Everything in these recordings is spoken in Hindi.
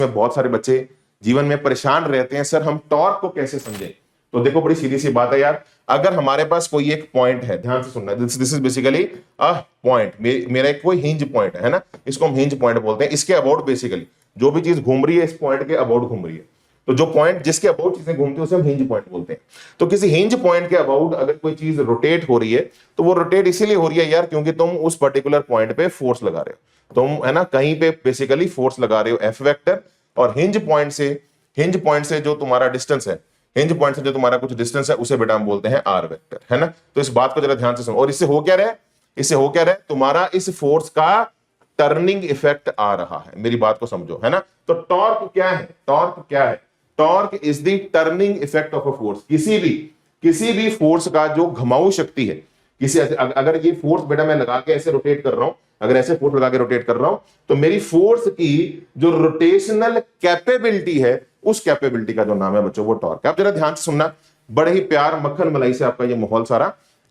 में बहुत सारे बच्चे जीवन में परेशान रहते हैं, सर हम टॉर्क को कैसे समझें। तो देखो बड़ी सीधी सी बात है यार, अगर हमारे पास कोई एक पॉइंट है, ध्यान से सुनना, this is basically a point, मेरा एक कोई हिंज पॉइंट है ना, इसको हम हिंज पॉइंट बोलते हैं। इसके अबाउट बेसिकली जो भी चीज घूम रही है इस पॉइंट के अबाउट घूम रही है, तो जो पॉइंट जिसके अबाउट चीजें घूमती है उसे हम हिंज पॉइंट बोलते हैं। तो किसी हिंज पॉइंट के अबाउट अगर कोई चीज रोटेट हो रही है तो वो रोटेट इसीलिए हो रही है यार क्योंकि तुम उस पर्टिकुलर पॉइंट पे फोर्स लगा रहे हो, तुम है ना कहीं पे बेसिकली फोर्स लगा रहे हो एफ वेक्टर, और हिंज पॉइंट से जो तुम्हारा डिस्टेंस है, हिंज पॉइंट से जो तुम्हारा कुछ डिस्टेंस है उसे बेटा हम बोलते हैं आर वेक्टर, है ना। तो इस बात को जरा ध्यान से सुनो। और इससे हो क्या रहा है, इससे हो क्या रहा है, तुम्हारा इस फोर्स का टर्निंग इफेक्ट आ रहा है, मेरी बात को समझो, है ना। तो टॉर्क क्या है, टॉर्क क्या है, torque is the turning effect of a force. किसी भी फोर्स का जो घुमाऊ शक्ति है, किसी अगर ये फोर्स बेटा मैं लगा के ऐसे रोटेट कर रहा हूं, अगर ऐसे फोर्स लगा के रोटेट कर रहा हूं तो मेरी फोर्स की जो रोटेशनल कैपेबिलिटी है उस कैपेबिलिटी का जो नाम है बच्चों वो टॉर्क है। अब जरा ध्यान से सुनना, बड़े ही प्यार मक्खन मलाई से आपका ये माहौल सारा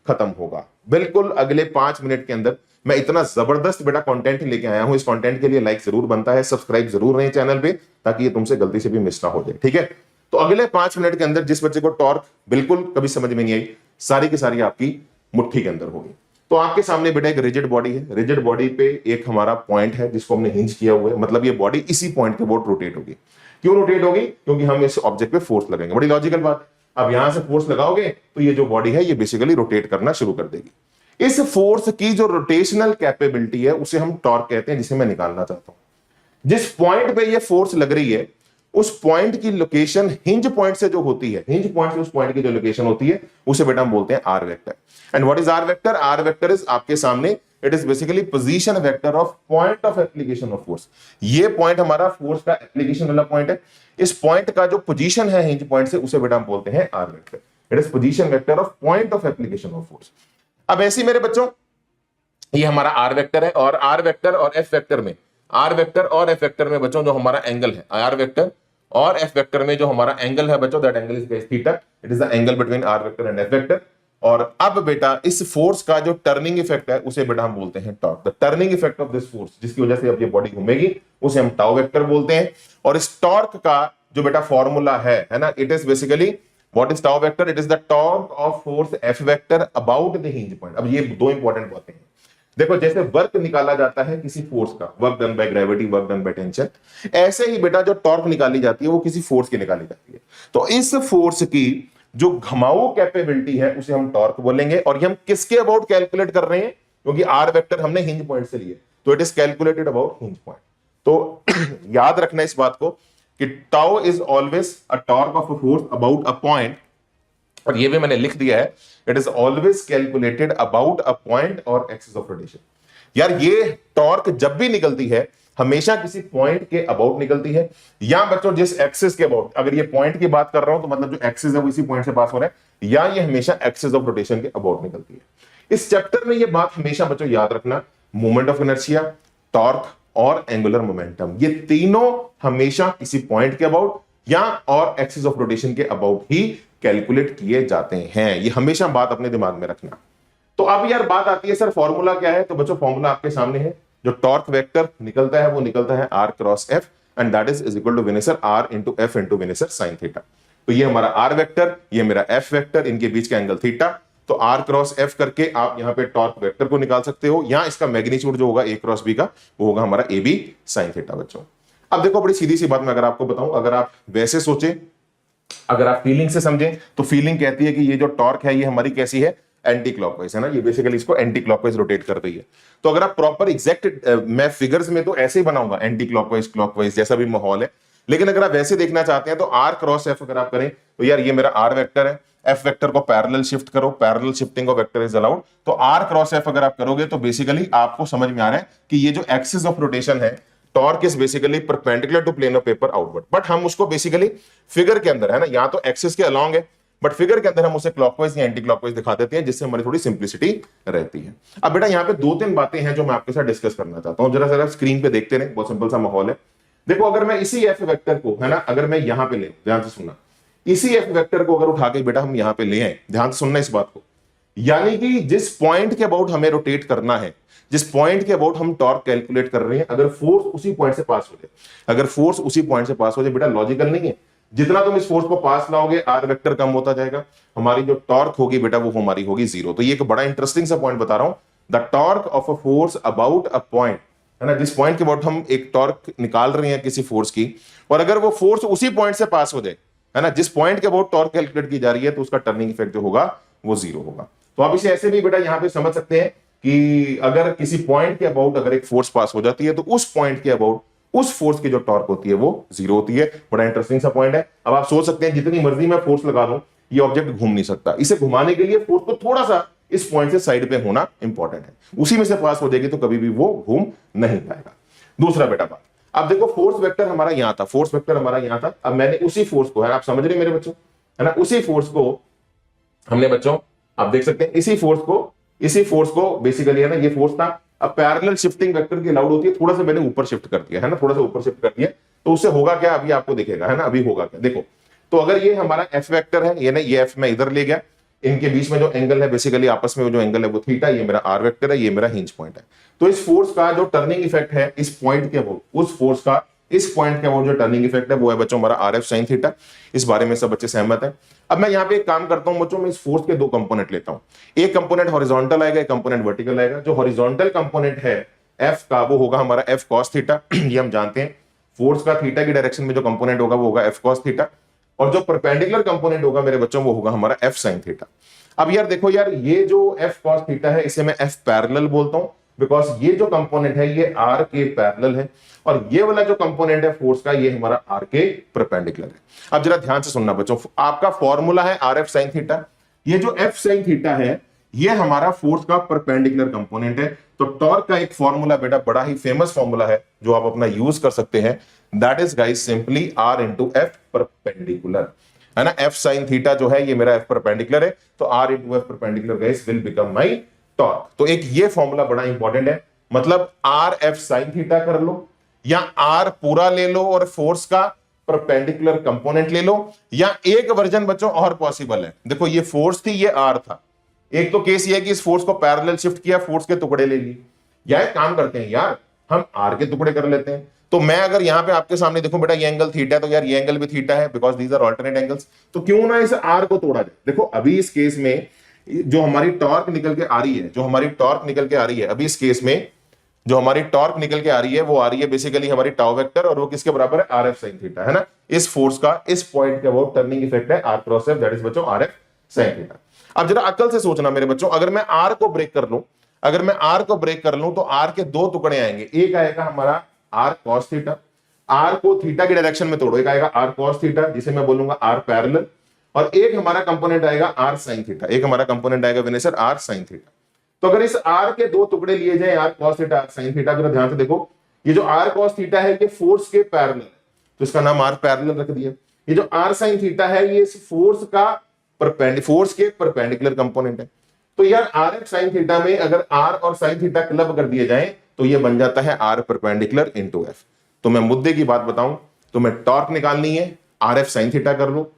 खत्म होगा। बिल्कुल अगले 5 मिनट के अंदर मैं इतना जबरदस्त बेटा कंटेंट लेके आया हूं। इस कंटेंट के लिए लाइक जरूर बनता है, सब्सक्राइब जरूर रहे चैनल पे ताकि ये तुमसे गलती से भी मिस ना हो जाए, ठीक है। तो अगले 5 मिनट के अंदर जिस बच्चे को टॉर्क बिल्कुल कभी समझ में नहीं आई, सारी की सारी आपकी मुट्ठी के अंदर होगी। तो आपके सामने बेटा एक रिजिड बॉडी है, रिजिड बॉडी पे एक हमारा पॉइंट है जिसको हमने हिंज किया हुआ है, मतलब ये बॉडी इसी पॉइंट के अबाउट रोटेट होगी। क्यों रोटेट होगी, क्योंकि हम इस ऑब्जेक्ट पे फोर्स लगाएंगे। बड़ी लॉजिकल बात। अब यहां से फोर्स लगाओगे तो ये जो बॉडी है ये बेसिकली रोटेट करना शुरू कर देगी। इस फोर्स की जो रोटेशनल कैपेबिलिटी है उसे हम टॉर्क कहते हैं, जिसे मैं निकालना चाहता हूं। जिस पॉइंट पे ये फोर्स लग रही है उस पॉइंट की लोकेशन हिंज पॉइंट से जो होती है, हिंज पॉइंट से उस पॉइंट की जो लोकेशन होती है उसे बेटा हम बोलते हैं R vector. And what is R vector, R vector is आपके सामने, it is basically position vector of point of application of force. ये पॉइंट हमारा फोर्स का एप्लीकेशन वाला पॉइंट है। इस पॉइंट का जो पोजीशन है हिंज पॉइंट से उसे बेटा हम बोलते हैं R vector. It is position vector of point of application of force. अब ऐसे मेरे बच्चों ये हमारा आर वेक्टर है, और आर वेक्टर और एफ वेक्टर में, आर वेक्टर और एफ वेक्टर में बच्चों जो हमारा एंगल है, आर वेक्टर और एफ वेक्टर में जो हमारा एंगल है बच्चों, that angle is theta. It is the angle between R vector and F vector. और अब बेटा इस फोर्स का जो टर्निंग इफेक्ट है उसे बेटा हम बोलते हैं torque. The turning effect of this force, जिसकी वजह से अब ये बॉडी घूमेगी, उसे हम टाउ वेक्टर बोलते हैं। और इस टॉर्क का जो बेटा फॉर्मूला है ना, it is basically what is tau vector, it is the torque of force F vector about the hinge point. अब ये दो इंपॉर्टेंट बातें हैं। देखो जैसे वर्क निकाला जाता है किसी फोर्स का, work done by gravity, work done by tension, ऐसे ही बेटा जो टॉर्क निकाली जाती है वो किसी फोर्स की निकाली जाती है। तो इस फोर्स की जो घुमाऊ कैपेबिलिटी है उसे हम टॉर्क बोलेंगे। और ये हम किसके अबाउट कैलकुलेट कर रहे हैं, क्योंकि आर वेक्टर हमने हिंज पॉइंट से लिए, तो it is calculated about hinge point. तो याद रखना इस बात को कि tau is always a torque of a force about a point, और ये भी मैंने लिख दिया है, it is always calculated about a point और एक्सिस ऑफ रोटेशन। यार ये टॉर्क जब भी निकलती है हमेशा किसी पॉइंट के अबाउट निकलती है, या बच्चों जिस एक्सिस के अबाउट, अगर ये पॉइंट की बात कर रहा हूं तो मतलब जो एक्सिस है वो इसी पॉइंट से पास हो रहा है, या ये हमेशा एक्सिस ऑफ रोटेशन के अबाउट निकलती है। इस चैप्टर में ये बात हमेशा बच्चों याद रखना, मोमेंट ऑफ इनर्शिया, टॉर्क और एंगुलर मोमेंटम, ये तीनों हमेशा किसी पॉइंट के अबाउट या और एक्सिस ऑफ रोटेशन के अबाउट ही कैलकुलेट किए जाते हैं। ये हमेशा बात अपने दिमाग में रखना। तो अब यार बात आती है सर फॉर्मूला क्या है, तो बच्चों फॉर्मूला आपके सामने है। जो टॉर्क वेक्टर निकलता है वो निकलता है R cross F, and that is equal to विनेसर आर इंटू एफ इंटू विनेसर साइन थीटा। तो ये हमारा आर वेक्टर, ये मेरा एफ वेक्टर, इनके बीच का एंगल थीटा। तो आर क्रॉस एफ करके आप यहां पे टॉर्क वेक्टर को निकाल सकते हो, या इसका मैग्नीट्यूड जो होगा ए क्रॉस बी का वो होगा हमारा ए बी साइन थीटा बच्चों। अब देखो बड़ी सीधी सी बात मैं अगर आपको बताऊं, अगर आप वैसे सोचे, अगर आप फीलिंग से समझें, तो फीलिंग कहती है कि ये जो टॉर्क है ये हमारी कैसी है, एंटी क्लॉकवाइज है ना, ये बेसिकली इसको एंटी क्लॉकवाइज रोटेट कर रही है। तो अगर आप प्रॉपर एग्जैक्ट मैं फिगर्स में तो ऐसे ही बनाऊंगा, एंटी क्लॉकवाइज क्लॉकवाइज जैसा भी माहौल है, लेकिन अगर आप वैसे देखना चाहते हैं तो आर क्रॉस एफ अगर आप करें तो यार ये मेरा आर वेक्टर है, एफ वेक्टर को पैरेलल शिफ्ट करो, parallel shifting of vector is allowed. तो आर क्रॉस एफ अगर आप करोगे तो बेसिकली आपको समझ में आ रहा है कि ये जो एक्सिस ऑफ रोटेशन है, torque is basically perpendicular to plane of paper outward, but हम उसको बेसिकली फिगर के अंदर है ना, या तो एक्सिस के अलोंग है, बट फिगर के अंदर हम उसे क्लॉकवाइज या एंटी क्लॉकवाइज दिखा देते हैं, जिससे हमारी थोड़ी सिंप्लिसिटी रहती है। अब बेटा यहाँ पे 2-3 बातें हैं जो मैं आपके साथ डिस्कस करना चाहता हूं, जरा स्क्रीन पे देखते रहे, बहुत सिंपल सा माहौल है। देखो अगर मैं इसी एफ वेक्टर को है ना, अगर मैं यहां पे ले, ध्यान से सुनना, इसी एफ वेक्टर को अगर उठा के बेटा हम यहां पे ले आए, ध्यान से सुनना इस बात को, यानी कि जिस पॉइंट के अबाउट हमें रोटेट करना है, जिस पॉइंट के अबाउट हम टॉर्क कैलकुलेट कर रहे हैं, अगर फोर्स उसी पॉइंट से पास हो जाए, अगर फोर्स उसी पॉइंट से पास हो जाए, बेटा लॉजिकल नहीं है, जितना तुम इस फोर्स को पास लाओगे आर वेक्टर कम होता जाएगा, हमारी जो टॉर्क होगी बेटा वो हमारी होगी जीरो। तो ये एक बड़ा इंटरेस्टिंग सा पॉइंट बता रहा हूं, the torque of a force about a point, है ना, जिस पॉइंट के अबाउट हम एक टॉर्क निकाल रहे हैं किसी फोर्स की, और अगर वो फोर्स उसी पॉइंट से पास हो जाए, है ना, जिस पॉइंट के अबाउट टॉर्क कैलकुलेट की जा रही है, तो उसका टर्निंग इफेक्ट जो होगा वो जीरो होगा। तो आप इसे ऐसे भी बेटा यहां पे समझ सकते हैं कि अगर किसी पॉइंट के अबाउट अगर एक फोर्स पास हो जाती है, तो उस पॉइंट के अबाउट उस फोर्स की जो टॉर्क होती है वो जीरो होती है। बड़ा इंटरेस्टिंग सा पॉइंट है। अब आप सोच सकते हैं जितनी मर्जी मैं फोर्स लगा दूं, ये ऑब्जेक्ट घूम नहीं सकता। इसे घुमाने के लिए फोर्स को थोड़ा सा इस पॉइंट से साइड पे होना इंपॉर्टेंट है, उसी में से पास हो जाएगी तो कभी भी वो घूम नहीं पाएगा। दूसरा बेटा बात, अब देखो फोर्स वेक्टर हमारा यहां था, फोर्स वेक्टर हमारा यहां था। अब मैंने उसी फोर्स को, है आप समझ रहे मेरे बच्चों, है ना, उसी फोर्स को हमने बच्चों, आप देख सकते हैं इसी फोर्स को बेसिकली, है ना, ये फोर्स था। अब पैरेलल शिफ्टिंग वेक्टर की अलाउड होती है, थोड़ा सा मैंने ऊपर शिफ्ट कर दिया, है ना, थोड़ा सा ऊपर शिफ्ट कर दिया, तो उससे होगा क्या अभी आपको दिखेगा, है ना, अभी होगा क्या देखो। तो अगर ये हमारा एफ वेक्टर है, ये ना, ये एफ में इधर ले गया, इनके बीच में जो एंगल है बेसिकली आपस में वो जो एंगल है वो थीटा, ये मेरा आर वेक्टर है, ये मेरा हिंज पॉइंट है। तो इस फोर्स का जो टर्निंग इफेक्ट है इस पॉइंट के वो, उस फोर्स का इस पॉइंट के वो जो टर्निंग इफेक्ट है वो है बच्चों हमारा आर एफ साइन थीटा। इस बारे में सब बच्चे सहमत हैं। अब मैं यहाँ पे एक काम करता हूं बच्चों, मैं इस फोर्स के दो कंपोनेंट लेता हूं, एक कंपोनेंट हॉरिजॉन्टल आएगा, एक कंपोनेंट वर्टिकल आएगा। जो हॉरिजॉन्टल कंपोनेंट है एफ का वो होगा हमारा एफ कॉस थीटा, ये हम जानते हैं। फोर्स का थीटा की डायरेक्शन में जो कंपोनेंट होगा वो होगा एफ कॉस थीटा, और जो परपेंडिकुलर कंपोनेंट होगा मेरे बच्चों वो होगा हमारा एफ साइन थीटा। अब यार देखो यार, ये जो एफ कॉस थीटा है इसे मैं एफ पैरेलल बोलता हूं, बिकॉज ये जो कंपोनेंट है ये आर के पैरेलल है, और ये वाला जो कंपोनेंट है फोर्स का ये हमारा आर के परपेंडिकुलर है। अब जरा ध्यान से सुनना बच्चों, आपका फॉर्मूला है आर एफ साइन थीटा, ये जो एफ साइन थीटा है ये हमारा फोर्स का परपेंडिकुलर कंपोनेंट है। तो टॉर्क का एक फॉर्मूला बेटा बड़ा ही फेमस फॉर्मूला है जो आप अपना यूज कर सकते हैं, that is guys simply R into F perpendicular, है ना। एफ साइन थीटा जो है ये मेरा एफ परपेंडिकुलर है, तो R into F perpendicular guys will become my torque. तो एक ये फॉर्मूला बड़ा इंपॉर्टेंट है, मतलब आर एफ साइन थीटा कर लो, या आर पूरा ले लो और फोर्स का परपेंडिकुलर कंपोनेंट ले लो, या एक वर्जन बच्चों और पॉसिबल है। देखो ये फोर्स थी, ये आर था, एक तो केस ये है कि इस फोर्स को पैरेलल शिफ्ट किया, फोर्स के टुकड़े ले लिए, या एक काम करते हैं यार हम आर के टुकड़े कर लेते हैं। तो मैं अगर यहां पे आपके सामने देखूं बेटा ये एंगल थीटा है, तो यार ये एंगल भी थीटा है because these are alternate angles, तो क्यों ना इस आर को तोड़ा जाए। देखो अभी इस केस में जो हमारी टॉर्क निकल के आ रही है, जो हमारी टॉर्क निकल के आ रही है अभी इस केस में जो हमारी टॉर्क निकल के आ रही है वो आ रही है बेसिकली हमारी टाउ वेक्टर, और वो किसके बराबर है, आर एफ साइन थीटा, है ना। इस फोर्स का इस पॉइंट के अबाउट टर्निंग इफेक्ट है R cross F, that is बच्चों आर एफ साइन थीटा। अब जरा अकल से सोचना मेरे बच्चों, अगर मैं आर को ब्रेक कर लूं, अगर मैं आर को ब्रेक कर लूं तो आर के दो टुकड़े आएंगे, एक आएगा हमारा आर कॉस थीटा, आर को थीटा की डायरेक्शन में तोड़ो, एक आएगा आर कॉस थीटा जिसे मैं बोलूंगा आर पैरेलल, और एक हमारा कंपोनेंट आएगा आर साइन थीटा, एक हमारा कंपोनेंट आएगा Vinay sir R sine theta. तो अगर इस आर के दो टुकड़े लिए जाए R cos theta R sine theta, जरा ध्यान से देखो, ये जो आर कॉस थीटा है ये फोर्स के पैरेलल है तो इसका नाम आर पैरेलल रख दिया। ये जो आर साइन थीटा है ये इस फोर्स के परपेंडिकुलर कंपोनेंट है। तो यार आर एफ साइन थीटा में अगर आर और साइन थीटा क्लब कर दिए जाए तो ये बन जाता है आर परपेंडिकुलर इंटू एफ। तो मैं मुद्दे की बात बताऊं तो मैं टॉर्क निकालनी है, आर एफ साइन थीटा कर लो,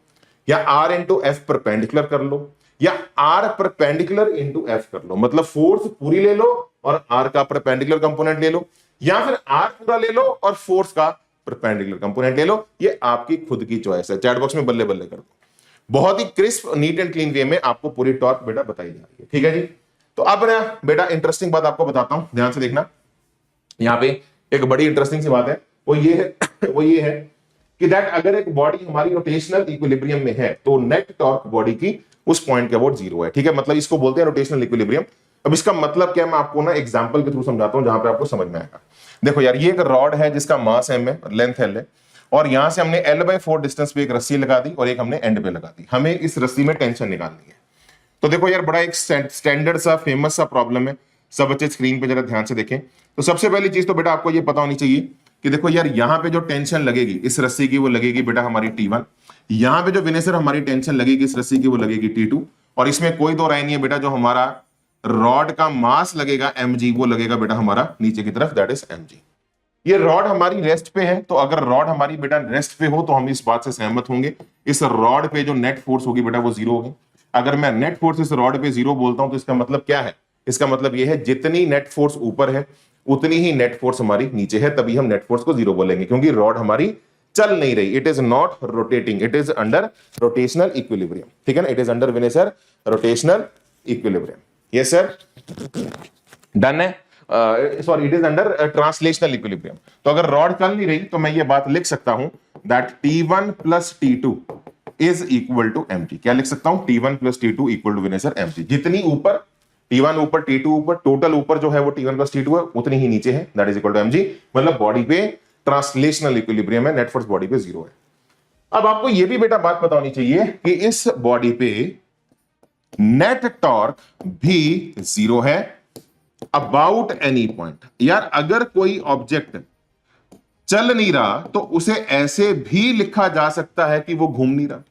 या आर इंटू एफ परपेंडिकुलर कर लो, या आर परपेंडिकुलर इंटू एफ कर लो, मतलब फोर्स पूरी ले लो और आर का परपेंडिकुलर कंपोनेंट ले लो, या फिर आर पूरा ले लो और फोर्स का परपेंडिकुलर कंपोनेंट ले लो। ये आपकी खुद की चॉइस है, चैट बॉक्स में बल्ले बल्ले कर दो। बहुत ही क्रिस्प नीट एंड क्लीन वे में आपको पूरी टॉर्क बेटा बताई जा रही है, ठीक है जी। तो अब ना बेटा इंटरेस्टिंग बात आपको बताता हूं, ध्यान से देखना। यहां पे एक बड़ी इंटरेस्टिंग सी बात है, वो ये है कि दैट अगर एक बॉडी हमारी रोटेशनल इक्विलिब्रियम में है तो नेट टॉर्क बॉडी की उस पॉइंट के अबाउट जीरो है, ठीक है। मतलब इसको बोलते हैं रोटेशनल इक्विलिब्रियम। अब इसका मतलब क्या है मैं आपको ना एग्जांपल के थ्रू समझाता हूं जहां पे आपको समझ में आएगा। देखो यार ये एक रॉड है जिसका मास एम है और लेंथ एल है, और यहां से हमने L/4 डिस्टेंस पे एक रस्सी लगा दी और एक हमने एंड पे लगा दी। हमें इस रस्सी में टेंशन निकालनी है। तो देखो यार बड़ा एक स्टैंडर्ड सा फेमस सा प्रॉब्लम है, सब बच्चे स्क्रीन पे जरा ध्यान से देखें। तो सबसे पहली चीज तो बेटा आपको ये पता होनी चाहिए कि देखो यार यहाँ पे जो टेंशन लगेगी इस रस्सी की वो लगेगी बेटा हमारी T1, यहाँ पे जो विनेसर हमारी टेंशन लगेगी इस रस्सी की वो लगेगी T2, और इसमें कोई दो राय नहीं है बेटा जो हमारा रॉड का मास लगेगा mg वो लगेगा बेटा हमारा नीचे की तरफ, दैट इज mg। ये रॉड हमारी रेस्ट पे है, तो अगर रॉड हमारी बेटा रेस्ट पे हो तो हम इस बात से सहमत होंगे इस रॉड पे जो नेट फोर्स होगी बेटा वो जीरो होगी। अगर मैं नेट फोर्स इस रॉड पे 0 बोलता हूं तो इसका मतलब क्या है? इसका मतलब यह है जितनी नेट फोर्स ऊपर है उतनी ही नेट फोर्स हमारी नीचे है, तभी हम नेट फोर्स को 0 बोलेंगे, क्योंकि रॉड हमारी चल नहीं रही, it is not rotating, it is under rotational equilibrium. ठीक है ना, it is under Vinay sir rotational equilibrium. Yes sir, done है। Sorry, it is under translational equilibrium. तो अगर रॉड चल नहीं रही तो मैं ये बात लिख सकता हूं that T1 plus T2 is equal to mg। क्या लिख सकता हूं? T1 plus T2 equal to Vinay sir mg। जितनी ऊपर T1 ऊपर T2 ऊपर, टोटल ऊपर जो है वो T1 प्लस T2 है, उतनी ही नीचे है, that is equal to mg। मतलब बॉडी पे ट्रांसलेशनल इक्विलिब्रियम है, नेट फोर्स बॉडी पे 0 है। अब आपको यह भी बेटा बात पता होनी चाहिए कि इस बॉडी पे नेट टॉर्क भी 0 है अबाउट एनी पॉइंट। यार अगर कोई ऑब्जेक्ट चल नहीं रहा तो उसे ऐसे भी लिखा जा सकता है कि वो घूम नहीं रहा।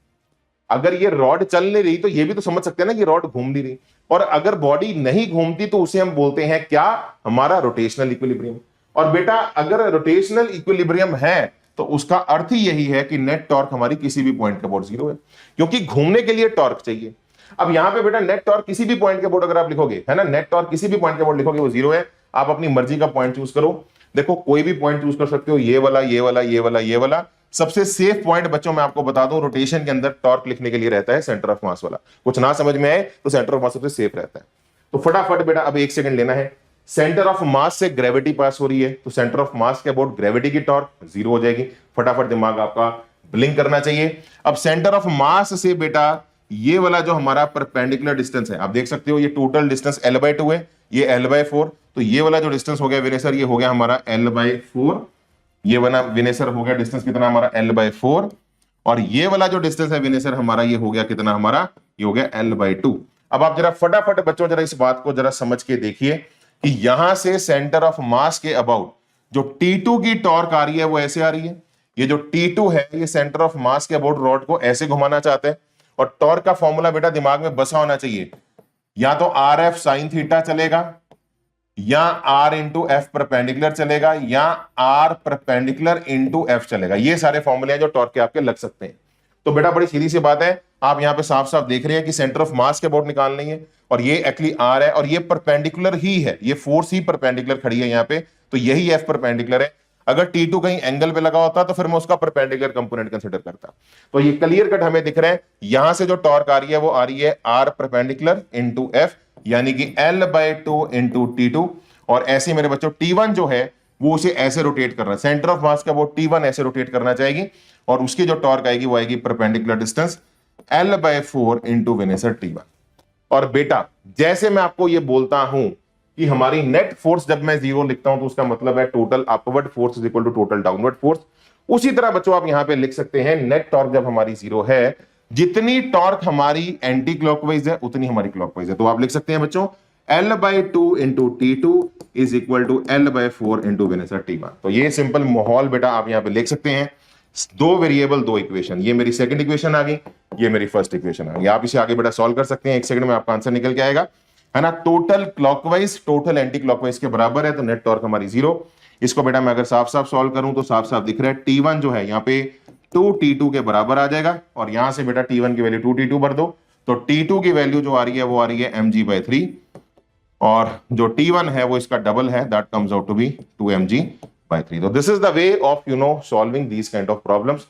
अगर ये रॉड चल नहीं रही तो ये भी तो समझ सकते हैं ना कि रॉड घूम नहीं रही, और अगर बॉडी नहीं घूमती तो उसे हम बोलते हैं क्या? हमारा रोटेशनल इक्विलिब्रियम। और बेटा अगर रोटेशनल इक्विलिब्रियम है तो उसका अर्थ ही यही है कि नेट टॉर्क हमारी किसी भी पॉइंट के अबाउट 0 है, क्योंकि घूमने के लिए टॉर्क चाहिए। अब यहां पे बेटा नेट टॉर्क किसी भी पॉइंट के अबाउट अगर आप लिखोगे, है ना, नेट टॉर्क किसी भी पॉइंट के अबाउट लिखोगे वो 0 है। आप अपनी मर्जी का पॉइंट चूज करो, देखो कोई भी पॉइंट चूज कर सकते हो, ये वाला, ये वाला, ये वाला, ये वाला। सबसे सेफ पॉइंट बच्चों मैं आपको बता दूं, रोटेशन के अंदर टॉर्क लिखने के लिए रहता है सेंटर ऑफ मास वाला। कुछ ना समझ में आए तो सेंटर ऑफ मास सबसे सेफ रहता है। तो फटाफट बेटा अब 1 सेकंड लेना है। सेंटर ऑफ मास से ग्रेविटी पास हो रही है तो सेंटर ऑफ मास के अबाउट ग्रेविटी की टॉर्क 0 हो जाएगी। फटाफट दिमाग आपका ब्लिंक करना चाहिए। अब सेंटर ऑफ मास से बेटा ये वाला जो हमारा परपेंडिकुलर डिस्टेंस है, आप देख सकते हो ये टोटल डिस्टेंस L/2 है, ये L/4, तो ये वाला जो डिस्टेंस हो गया विनय सर, ये हो गया हमारा L/4। ये वाला विनय सर हो गया डिस्टेंस कितना हमारा? L/4। और ये वाला जो डिस्टेंस है विनय सर हमारा, ये हो गया कितना हमारा? ये हो गया L/2। अब आप जरा फटाफट बच्चों जरा इस बात को जरा समझ के देखिए कि यहां से सेंटर ऑफ मास के अबाउट जो T2 की टॉर्क आ रही है वो ऐसे आ रही है। ये जो T2 है ये सेंटर ऑफ मास के अबाउट रॉड को ऐसे घुमाना चाहते हैं, और टॉर्क का फॉर्मूला बेटा दिमाग में बसा होना चाहिए, या तो RF साइन थीटा चलेगा, या R इंटू एफ परपेंडिकुलर चलेगा, या R परपेंडिकुलर इंटू एफ चलेगा। ये सारे फॉर्मूले हैं जो टॉर्क के आपके लग सकते हैं। तो बेटा बड़ी सीधी सी बात है, आप यहां पे साफ साफ देख रहे हैं कि सेंटर ऑफ मास के अबाउट निकालनी है, और ये एक्चुअली R है, और ये परपेंडिकुलर ही है, ये फोर्स ही परपेंडिकुलर खड़ी है यहां पे, तो यही एफ परपेंडिकुलर है। अगर T2 कहीं एंगल पे लगा होता तो फिर मैं उसका परपेंडिकुलर कंपोनेंट कंसीडर करता। तो ये क्लियर कट हमें दिख रहा है, यहां से जो टॉर्क आ रही है वो आ रही है R परपेंडिकुलर इंटू एफ, यानी कि L/2 इंटू T2। और ऐसे मेरे बच्चों T1 जो है वो उसे ऐसे रोटेट कर रहा है, सेंटर ऑफ मास का वो T1 ऐसे रोटेट करना चाहेगी, और उसकी जो टॉर्क आएगी वो आएगी perpendicular distance L/4 into Vinay sir T1। और बेटा जैसे मैं आपको ये बोलता हूं कि हमारी नेट फोर्स जब मैं 0 लिखता हूं तो उसका मतलब है total upward force is equal to total downward force, उसी तरह बच्चों आप यहां पे लिख सकते हैं नेट टॉर्क जब हमारी 0 है, जितनी टॉर्क हमारी एंटी क्लॉकवाइज है उतनी हमारी क्लॉकवाइज है। तो आप लिख सकते हैं बच्चों L/2 into T2 is equal to L/4 into Vinay sir T1। तो ये सिंपल माहौल बेटा आप यहां पे लिख सकते हैं। 2 वेरिएबल 2 इक्वेशन, ये मेरी सेकंड इक्वेशन आ गई, ये मेरी फर्स्ट इक्वेशन आ गई। आप इसे आगे बेटा सॉल्व कर सकते हैं, 1 सेकंड में आपका आंसर निकल के आएगा, है ना। Total clockwise total anti clockwise के बराबर है, तो नेट टॉर्क हमारी 0। इसको बेटा मैं अगर साफ साफ सॉल्व करूं तो साफ साफ दिख रहा है T1 जो है यहाँ पे 2T2 के बराबर आ जाएगा, और यहां से बेटा T1 की वैल्यू 2T2 भर दो, तो T2 की वैल्यू जो आ रही है वो आ रही है mg/3, और जो T1 है वो इसका डबल है, that comes out to be 2mg/3। तो this is the way of solving these kind of problems.